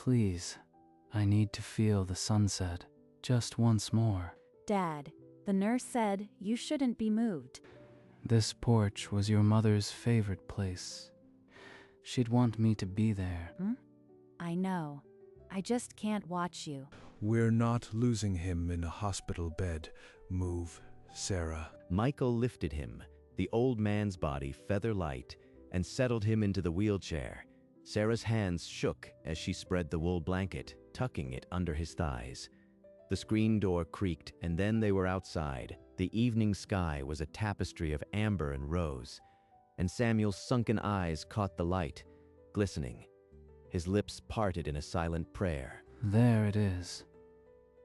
Please, I need to feel the sunset just once more. Dad, the nurse said you shouldn't be moved. This porch was your mother's favorite place. She'd want me to be there. I know. I just can't watch you. We're not losing him in a hospital bed. Move, Sarah. Michael lifted him, the old man's body feather light, and settled him into the wheelchair. Sarah's hands shook as she spread the wool blanket, tucking it under his thighs. The screen door creaked, and then they were outside. The evening sky was a tapestry of amber and rose, and Samuel's sunken eyes caught the light, glistening. His lips parted in a silent prayer. There it is,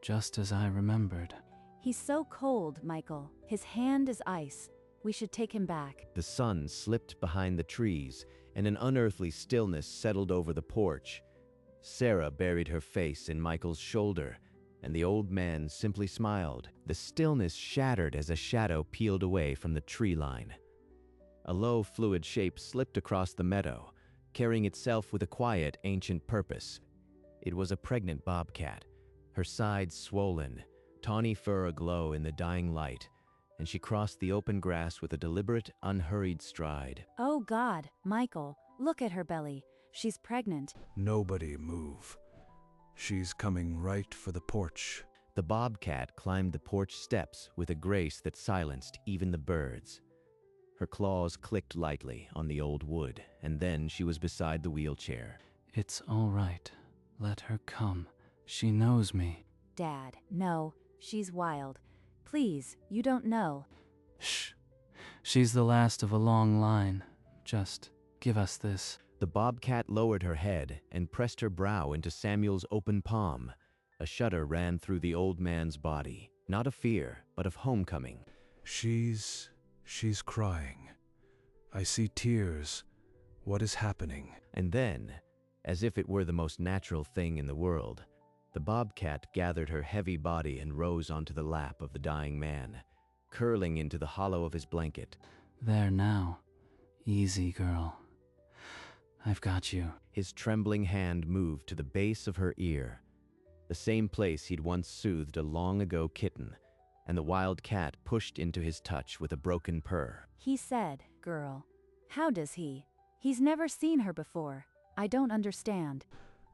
just as I remembered. He's so cold, Michael. His hand is ice. We should take him back. The sun slipped behind the trees, and an unearthly stillness settled over the porch. Sarah buried her face in Michael's shoulder, and the old man simply smiled. The stillness shattered as a shadow peeled away from the tree line. A low, fluid shape slipped across the meadow, carrying itself with a quiet, ancient purpose. It was a pregnant bobcat, her sides swollen, tawny fur aglow in the dying light, and she crossed the open grass with a deliberate, unhurried stride. Oh God, Michael, look at her belly. She's pregnant. Nobody move. She's coming right for the porch. The bobcat climbed the porch steps with a grace that silenced even the birds. Her claws clicked lightly on the old wood, and then she was beside the wheelchair. It's all right. Let her come. She knows me. Dad, no, she's wild. Please, you don't know. Shh. She's the last of a long line. Just give us this. The bobcat lowered her head and pressed her brow into Samuel's open palm. A shudder ran through the old man's body, not of fear, but of homecoming. She's crying. I see tears. What is happening? And then, as if it were the most natural thing in the world, the bobcat gathered her heavy body and rose onto the lap of the dying man, curling into the hollow of his blanket. There now. Easy, girl. I've got you. His trembling hand moved to the base of her ear, the same place he'd once soothed a long-ago kitten, and the wild cat pushed into his touch with a broken purr. He said, girl. How does he? He's never seen her before. I don't understand.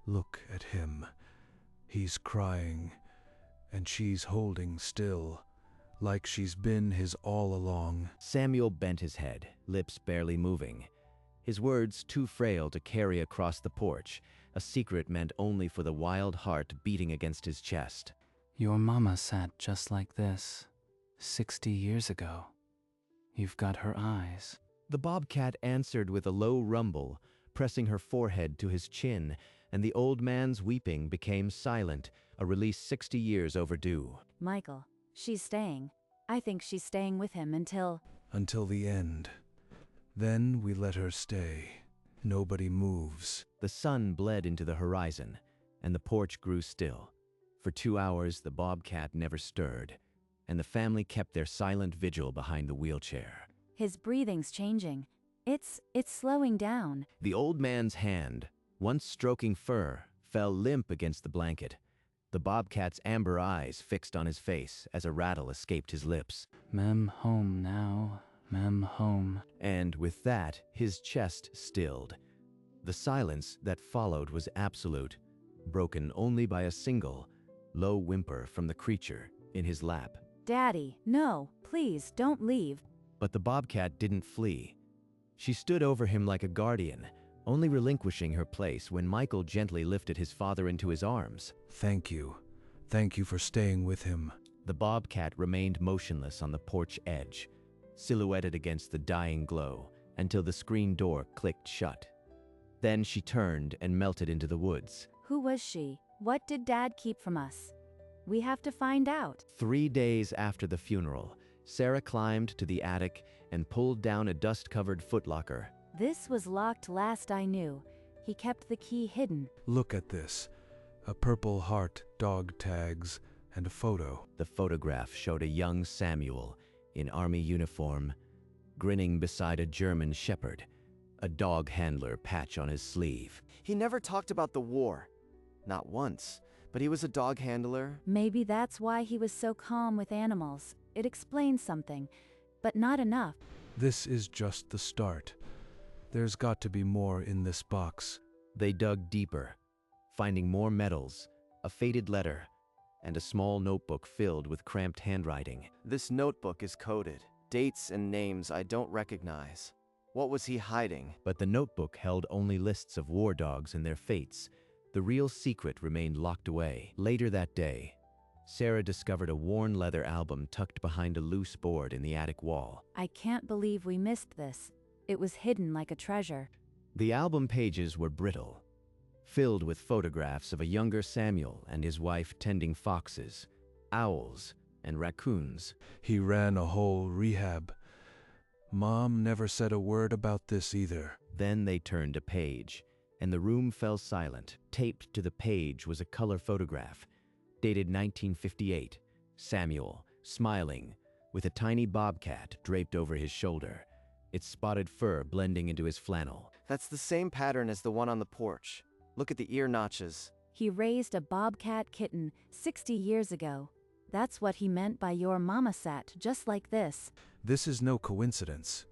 Look at him. He's crying, and she's holding still, like she's been his all along. Samuel bent his head, lips barely moving. His words too frail to carry across the porch, a secret meant only for the wild heart beating against his chest. Your mama sat just like this, 60 years ago. You've got her eyes. The bobcat answered with a low rumble, pressing her forehead to his chin, and the old man's weeping became silent, a release 60 years overdue. Michael, she's staying. I think she's staying with him until the end. Then we let her stay. Nobody moves. The sun bled into the horizon, and the porch grew still. For 2 hours, the bobcat never stirred, and the family kept their silent vigil behind the wheelchair. his breathing's changing. It's slowing down. The old man's hand, once stroking fur, fell limp against the blanket. The bobcat's amber eyes fixed on his face as a rattle escaped his lips. Mem home now, mem home. And with that, his chest stilled. The silence that followed was absolute, broken only by a single, low whimper from the creature in his lap. Daddy, no, please don't leave. But the bobcat didn't flee. She stood over him like a guardian, only relinquishing her place when Michael gently lifted his father into his arms. Thank you. Thank you for staying with him. The bobcat remained motionless on the porch edge, silhouetted against the dying glow, until the screen door clicked shut. Then she turned and melted into the woods. Who was she? What did Dad keep from us? We have to find out. 3 days after the funeral, Sarah climbed to the attic and pulled down a dust-covered footlocker. This was locked last I knew. He kept the key hidden. Look at this. A purple heart, dog tags, and a photo. The photograph showed a young Samuel in army uniform, grinning beside a German shepherd, a dog handler patch on his sleeve. He never talked about the war. Not once. But he was a dog handler. Maybe that's why he was so calm with animals. It explains something, but not enough. This is just the start. There's got to be more in this box. They dug deeper, finding more medals, a faded letter, and a small notebook filled with cramped handwriting. This notebook is coded. Dates and names I don't recognize. What was he hiding? But the notebook held only lists of war dogs and their fates. The real secret remained locked away. Later that day, Sarah discovered a worn leather album tucked behind a loose board in the attic wall. I can't believe we missed this. It was hidden like a treasure. The album pages were brittle, filled with photographs of a younger Samuel and his wife tending foxes, owls, and raccoons. He ran a whole rehab. Mom never said a word about this either. Then they turned a page, and the room fell silent. Taped to the page was a color photograph, dated 1958. Samuel, smiling, with a tiny bobcat draped over his shoulder, its spotted fur blending into his flannel. That's the same pattern as the one on the porch. Look at the ear notches. He raised a bobcat kitten 60 years ago. That's what he meant by your mama sat just like this. This is no coincidence.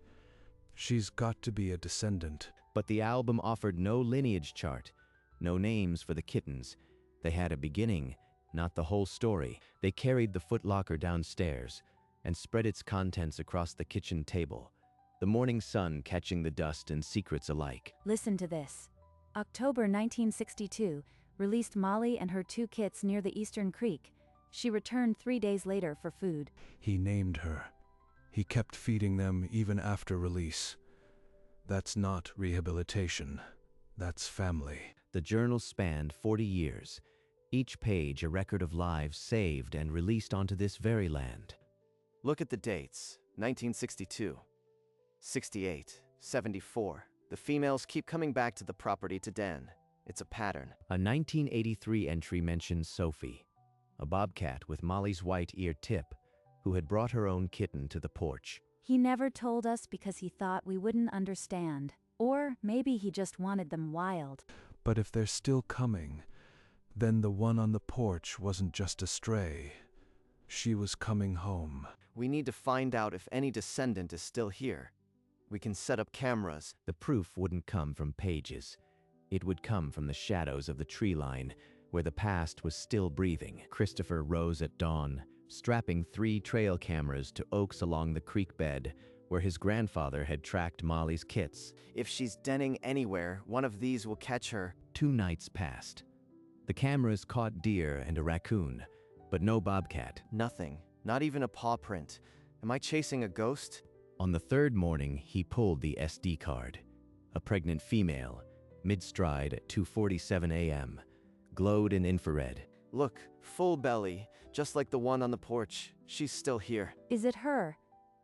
She's got to be a descendant. But the album offered no lineage chart, no names for the kittens. They had a beginning, not the whole story. They carried the footlocker downstairs and spread its contents across the kitchen table, the morning sun catching the dust and secrets alike. Listen to this. October 1962, released Molly and her 2 kits near the Eastern Creek. She returned 3 days later for food. He named her. He kept feeding them even after release. That's not rehabilitation. That's family. The journal spanned 40 years, each page a record of lives saved and released onto this very land. Look at the dates. 1962, 68, 74. The females keep coming back to the property to den. It's a pattern. A 1983 entry mentions Sophie, a bobcat with Molly's white ear tip, who had brought her own kitten to the porch. He never told us because he thought we wouldn't understand. Or maybe he just wanted them wild. But if they're still coming, then the one on the porch wasn't just a stray. She was coming home. We need to find out if any descendant is still here. We can set up cameras. The proof wouldn't come from pages. It would come from the shadows of the tree line, where the past was still breathing. Christopher rose at dawn, strapping 3 trail cameras to oaks along the creek bed, where his grandfather had tracked Molly's kits. If she's denning anywhere, one of these will catch her. 2 nights passed. The cameras caught deer and a raccoon, but no bobcat. Nothing. Not even a paw print. Am I chasing a ghost? On the 3rd morning, he pulled the SD card. A pregnant female, mid-stride at 2:47 a.m., glowed in infrared. Look, full belly, just like the one on the porch. She's still here. Is it her?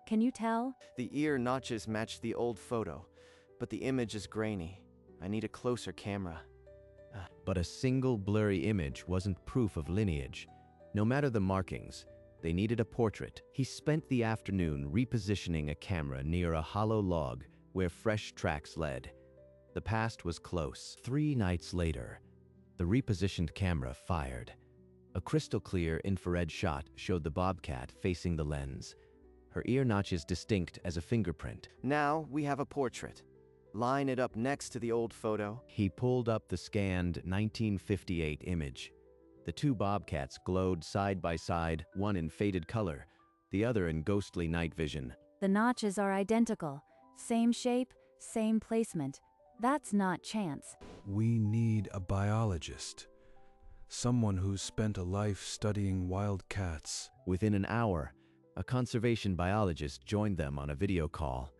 Can you tell? The ear notches match the old photo, but the image is grainy. I need a closer camera. But a single blurry image wasn't proof of lineage. No matter the markings, they needed a portrait. He spent the afternoon repositioning a camera near a hollow log where fresh tracks led. The past was close. 3 nights later, the repositioned camera fired. A crystal-clear infrared shot showed the bobcat facing the lens, her ear notches distinct as a fingerprint. Now we have a portrait. Line it up next to the old photo. He pulled up the scanned 1958 image. The 2 bobcats glowed side by side, one in faded color, the other in ghostly night vision. The notches are identical. Same shape, same placement. That's not chance. We need a biologist. Someone who's spent a life studying wild cats. Within an hour, a conservation biologist joined them on a video call,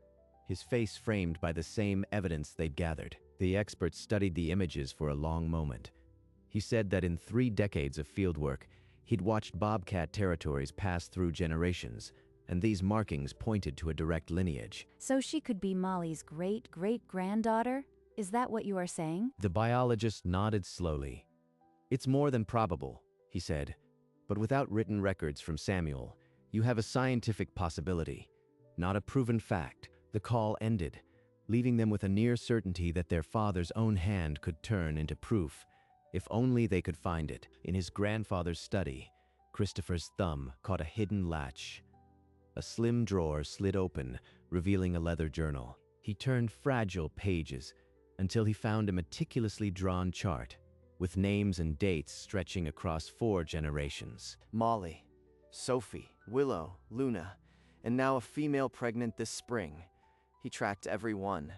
his face framed by the same evidence they'd gathered. The expert studied the images for a long moment. He said that in 3 decades of fieldwork, he'd watched bobcat territories pass through generations, and these markings pointed to a direct lineage. So she could be Molly's great-great-granddaughter? Is that what you are saying? The biologist nodded slowly. It's more than probable, he said, but without written records from Samuel, you have a scientific possibility, not a proven fact. The call ended, leaving them with a near certainty that their father's own hand could turn into proof. If only they could find it. In his grandfather's study, Christopher's thumb caught a hidden latch. A slim drawer slid open, revealing a leather journal. He turned fragile pages until he found a meticulously drawn chart with names and dates stretching across 4 generations. Molly, Sophie, Willow, Luna, and now a female pregnant this spring. He tracked every one.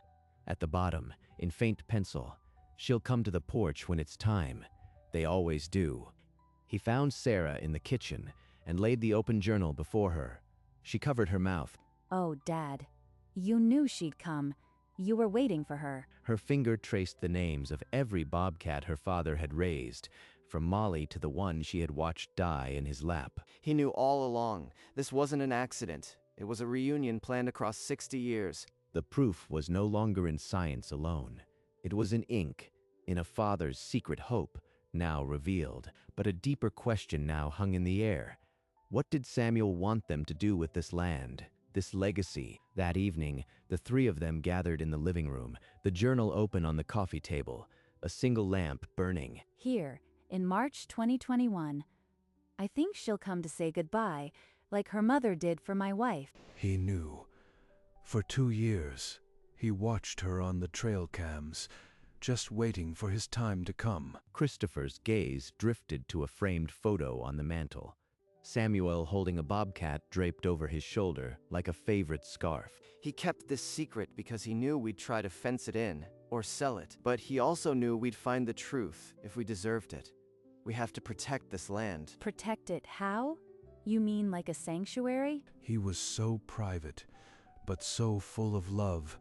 At the bottom, in faint pencil, "She'll come to the porch when it's time. They always do." He found Sarah in the kitchen and laid the open journal before her. She covered her mouth. Oh, Dad. You knew she'd come. You were waiting for her. Her finger traced the names of every bobcat her father had raised, from Molly to the one she had watched die in his lap. He knew all along. This wasn't an accident. It was a reunion planned across 60 years. The proof was no longer in science alone. It was in ink, in a father's secret hope, now revealed. But a deeper question now hung in the air. What did Samuel want them to do with this land, this legacy? That evening, the 3 of them gathered in the living room, the journal open on the coffee table, a single lamp burning. Here, in March 2021. I think she'll come to say goodbye, like her mother did for my wife. He knew. For 2 years, he watched her on the trail cams, just waiting for his time to come. Christopher's gaze drifted to a framed photo on the mantel. Samuel holding a bobcat draped over his shoulder like a favorite scarf. He kept this secret because he knew we'd try to fence it in or sell it. But he also knew we'd find the truth if we deserved it. We have to protect this land. Protect it how? You mean like a sanctuary? He was so private, but so full of love.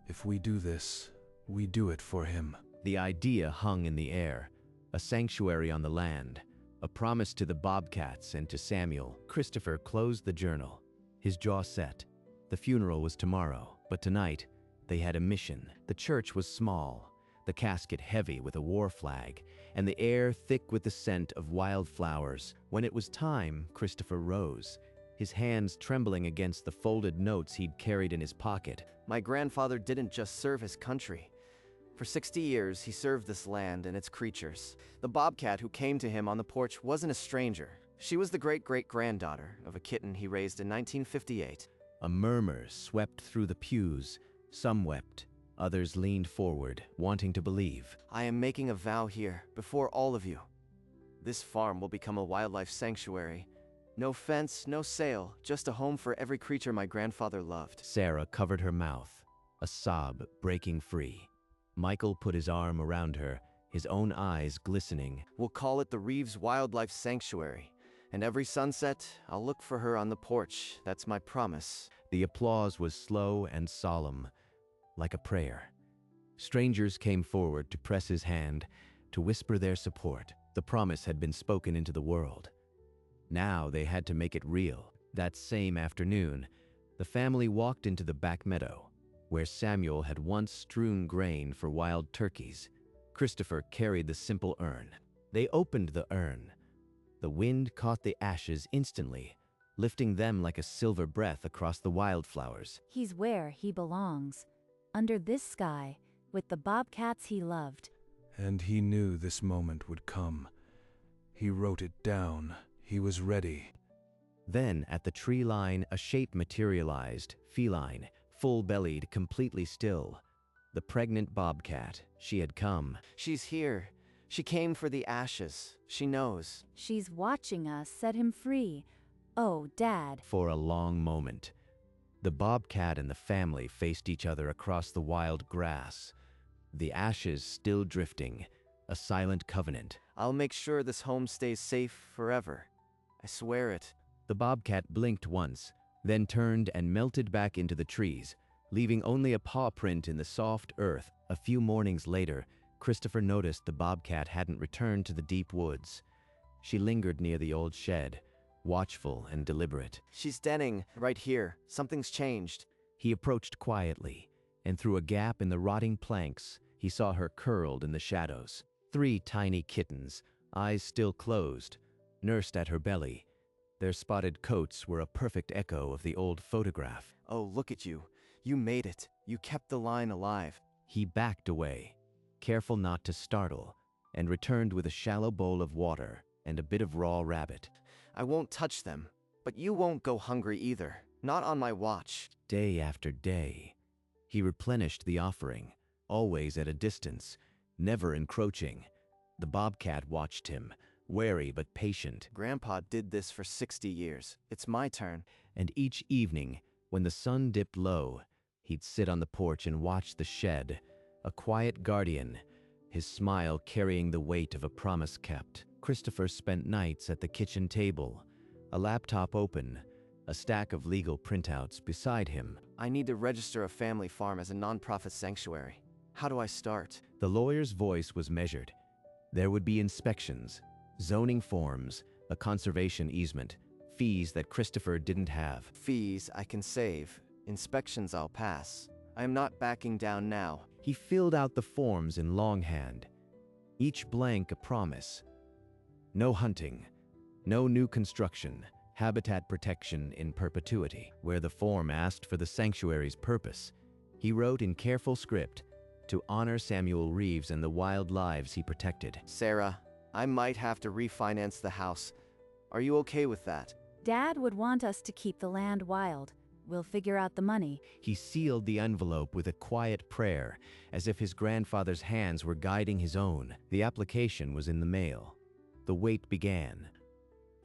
If we do this, we do it for him. The idea hung in the air, a sanctuary on the land, a promise to the bobcats and to Samuel. Christopher closed the journal, his jaw set. The funeral was tomorrow, but tonight they had a mission. The church was small, the casket heavy with a war flag, and the air thick with the scent of wildflowers. When it was time, Christopher rose, his hands trembling against the folded notes he'd carried in his pocket. My grandfather didn't just serve his country. For 60 years, he served this land and its creatures. The bobcat who came to him on the porch wasn't a stranger. She was the great-great-granddaughter of a kitten he raised in 1958. A murmur swept through the pews. Some wept, others leaned forward, wanting to believe. I am making a vow here, before all of you. This farm will become a wildlife sanctuary. No fence, no sale, just a home for every creature my grandfather loved. Sarah covered her mouth, a sob breaking free. Michael put his arm around her, his own eyes glistening. We'll call it the Reeves Wildlife Sanctuary. And every sunset, I'll look for her on the porch. That's my promise. The applause was slow and solemn, like a prayer. Strangers came forward to press his hand, to whisper their support. The promise had been spoken into the world. Now they had to make it real. That same afternoon, the family walked into the back meadow, where Samuel had once strewn grain for wild turkeys. Christopher carried the simple urn. They opened the urn. The wind caught the ashes instantly, lifting them like a silver breath across the wildflowers. He's where he belongs. Under this sky, with the bobcats he loved. And he knew this moment would come. He wrote it down. He was ready. Then, at the tree line, a shape materialized, feline, full-bellied, completely still. The pregnant bobcat. She had come. She's here. She came for the ashes. She knows. She's watching us set him free. Oh, Dad. For a long moment, the bobcat and the family faced each other across the wild grass, the ashes still drifting, a silent covenant. I'll make sure this home stays safe forever. I swear it. The bobcat blinked once, then turned and melted back into the trees, leaving only a paw print in the soft earth. A few mornings later, Christopher noticed the bobcat hadn't returned to the deep woods. She lingered near the old shed, watchful and deliberate. She's denning right here. Something's changed. He approached quietly, and through a gap in the rotting planks, he saw her curled in the shadows. 3 tiny kittens, eyes still closed, nursed at her belly. Their spotted coats were a perfect echo of the old photograph. Oh, look at you. You made it. You kept the line alive. He backed away, careful not to startle, and returned with a shallow bowl of water and a bit of raw rabbit. I won't touch them, but you won't go hungry either. Not on my watch. Day after day, he replenished the offering, always at a distance, never encroaching. The bobcat watched him, wary but patient. Grandpa did this for 60 years. It's my turn. And each evening, when the sun dipped low, he'd sit on the porch and watch the shed, a quiet guardian, his smile carrying the weight of a promise kept. Christopher spent nights at the kitchen table, a laptop open, a stack of legal printouts beside him. I need to register a family farm as a nonprofit sanctuary. How do I start? The lawyer's voice was measured. There would be inspections, zoning forms, a conservation easement, fees that Christopher didn't have. Fees I can save. Inspections I'll pass. I am not backing down now. He filled out the forms in longhand, each blank a promise. No hunting, no new construction, habitat protection in perpetuity. Where the form asked for the sanctuary's purpose, he wrote in careful script, to honor Samuel Reeves and the wild lives he protected. Sarah, I might have to refinance the house. Are you okay with that? Dad would want us to keep the land wild. We'll figure out the money. He sealed the envelope with a quiet prayer, as if his grandfather's hands were guiding his own. The application was in the mail. The wait began.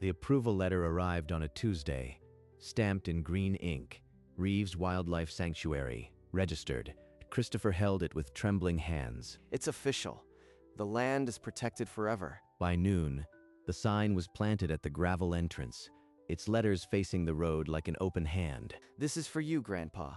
The approval letter arrived on a Tuesday, stamped in green ink. Reeves Wildlife Sanctuary, registered. Christopher held it with trembling hands. It's official. The land is protected forever. By noon, the sign was planted at the gravel entrance, its letters facing the road like an open hand. This is for you, Grandpa.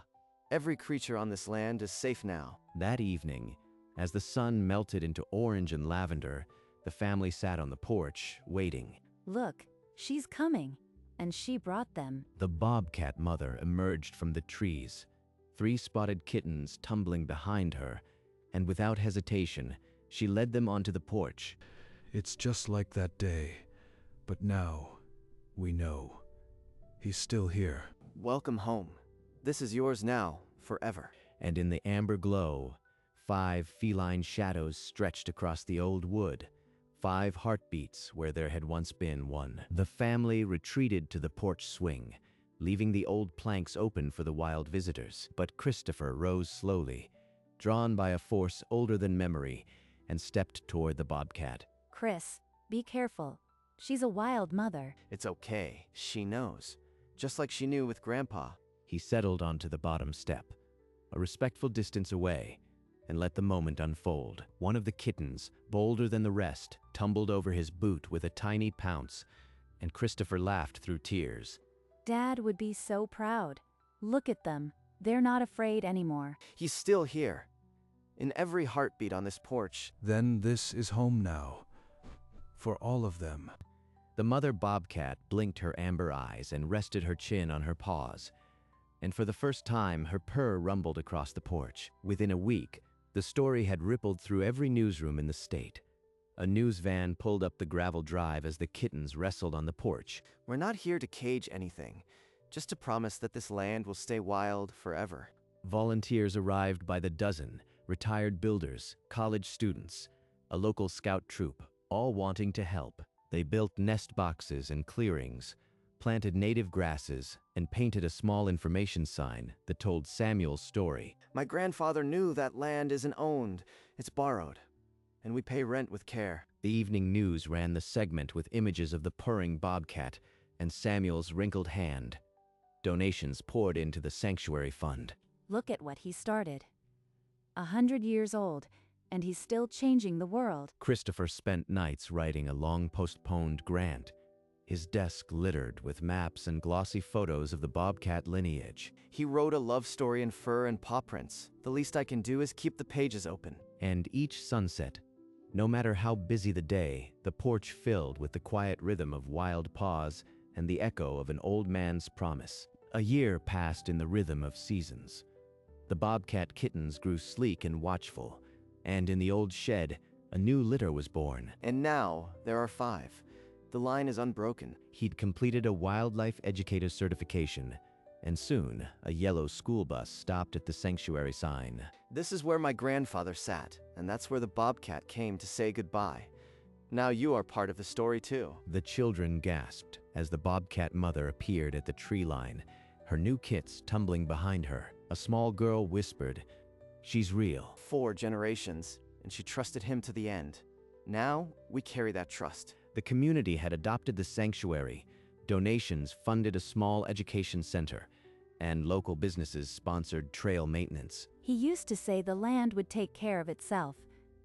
Every creature on this land is safe now. That evening, as the sun melted into orange and lavender, the family sat on the porch, waiting. Look, she's coming. And she brought them. The bobcat mother emerged from the trees, 3 spotted kittens tumbling behind her, and without hesitation, she led them onto the porch. It's just like that day, but now we know. He's still here. Welcome home. This is yours now, forever. And in the amber glow, 5 feline shadows stretched across the old wood, 5 heartbeats where there had once been one. The family retreated to the porch swing, leaving the old planks open for the wild visitors. But Christopher rose slowly, drawn by a force older than memory, and stepped toward the bobcat. Chris, be careful. She's a wild mother. It's okay. She knows. Just like she knew with Grandpa. He settled onto the bottom step, a respectful distance away, and let the moment unfold. One of the kittens, bolder than the rest, tumbled over his boot with a tiny pounce, and Christopher laughed through tears. Dad would be so proud. Look at them. They're not afraid anymore. He's still here. In every heartbeat on this porch. Then this is home now. For all of them. The mother bobcat blinked her amber eyes and rested her chin on her paws. And for the first time, her purr rumbled across the porch. Within a week, the story had rippled through every newsroom in the state. A news van pulled up the gravel drive as the kittens wrestled on the porch. We're not here to cage anything, just to promise that this land will stay wild forever. Volunteers arrived by the dozen, retired builders, college students, a local scout troop, all wanting to help. They built nest boxes and clearings, planted native grasses, and painted a small information sign that told Samuel's story. My grandfather knew that land isn't owned, it's borrowed, and we pay rent with care. The evening news ran the segment with images of the purring bobcat and Samuel's wrinkled hand. Donations poured into the sanctuary fund. Look at what he started. 100 years old, and he's still changing the world. Christopher spent nights writing a long-postponed grant, his desk littered with maps and glossy photos of the bobcat lineage. He wrote a love story in fur and paw prints. The least I can do is keep the pages open. And each sunset, no matter how busy the day, the porch filled with the quiet rhythm of wild paws and the echo of an old man's promise. A year passed in the rhythm of seasons. The bobcat kittens grew sleek and watchful, and in the old shed, a new litter was born. And now, there are 5. The line is unbroken. He'd completed a wildlife educator certification, And soon, a yellow school bus stopped at the sanctuary sign. This is where my grandfather sat, and that's where the Bobcat came to say goodbye. Now you are part of the story too. The children gasped as the Bobcat mother appeared at the tree line, her new kits tumbling behind her. A small girl whispered, "She's real." 4 generations, and she trusted him to the end. Now, we carry that trust. The community had adopted the sanctuary. Donations funded a small education center, and local businesses sponsored trail maintenance. He used to say the land would take care of itself.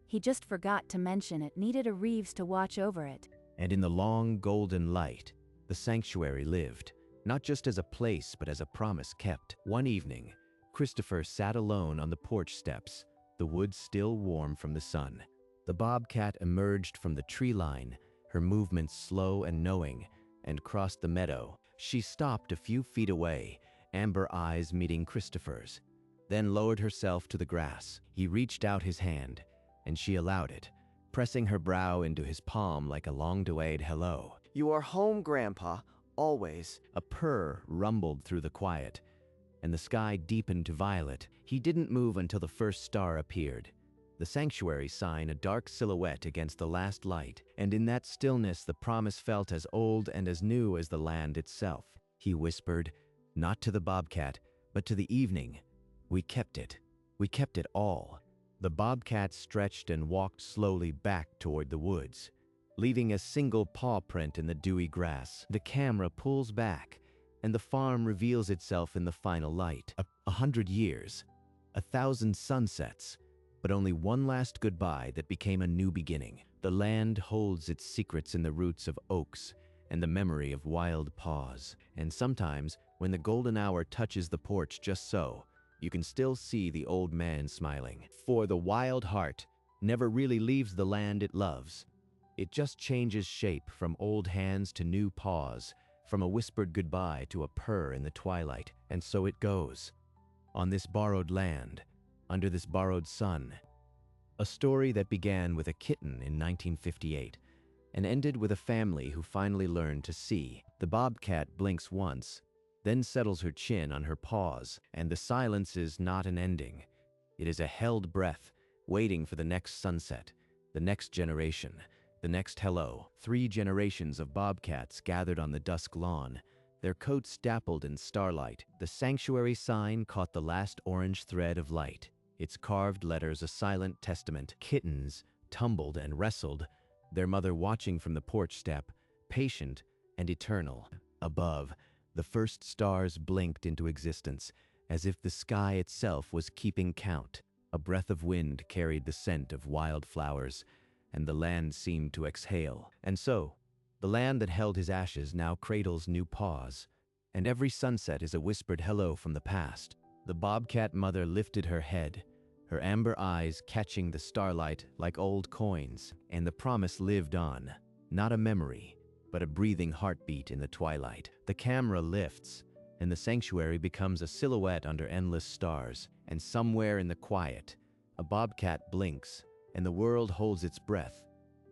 He just forgot to mention it needed a Reeves to watch over it. And in the long golden light, the sanctuary lived, not just as a place but as a promise kept. One evening, Christopher sat alone on the porch steps, the woods still warm from the sun. The Bobcat emerged from the tree line, her movements slow and knowing, and crossed the meadow. She stopped a few feet away, amber eyes meeting Christopher's, then lowered herself to the grass. He reached out his hand, and she allowed it, pressing her brow into his palm like a long-delayed hello. You are home, Grandpa, always. A purr rumbled through the quiet, and the sky deepened to violet. He didn't move until the first star appeared, the sanctuary sign a dark silhouette against the last light, and in that stillness the promise felt as old and as new as the land itself. He whispered, not to the Bobcat, but to the evening, "We kept it. We kept it all." The Bobcat stretched and walked slowly back toward the woods, leaving a single paw print in the dewy grass. The camera pulls back, and the farm reveals itself in the final light. 100 years, 1,000 sunsets, but only one last goodbye that became a new beginning. The land holds its secrets in the roots of oaks and the memory of wild paws. And sometimes, when the golden hour touches the porch just so, you can still see the old man smiling. For the wild heart never really leaves the land it loves. It just changes shape from old hands to new paws, from a whispered goodbye to a purr in the twilight. And so it goes. On this borrowed land, under this borrowed sun. A story that began with a kitten in 1958 and ended with a family who finally learned to see. The Bobcat blinks once, then settles her chin on her paws, and the silence is not an ending. It is a held breath, waiting for the next sunset, the next generation, the next hello. 3 generations of Bobcats gathered on the dusk lawn, their coats dappled in starlight. The sanctuary sign caught the last orange thread of light, its carved letters a silent testament. Kittens tumbled and wrestled, their mother watching from the porch step, patient and eternal. Above, the first stars blinked into existence, as if the sky itself was keeping count. A breath of wind carried the scent of wildflowers, and the land seemed to exhale. And so, the land that held his ashes now cradles new paws, and every sunset is a whispered hello from the past. The Bobcat mother lifted her head, her amber eyes catching the starlight like old coins, and the promise lived on, not a memory, but a breathing heartbeat in the twilight. The camera lifts, and the sanctuary becomes a silhouette under endless stars, and somewhere in the quiet, a Bobcat blinks, and the world holds its breath,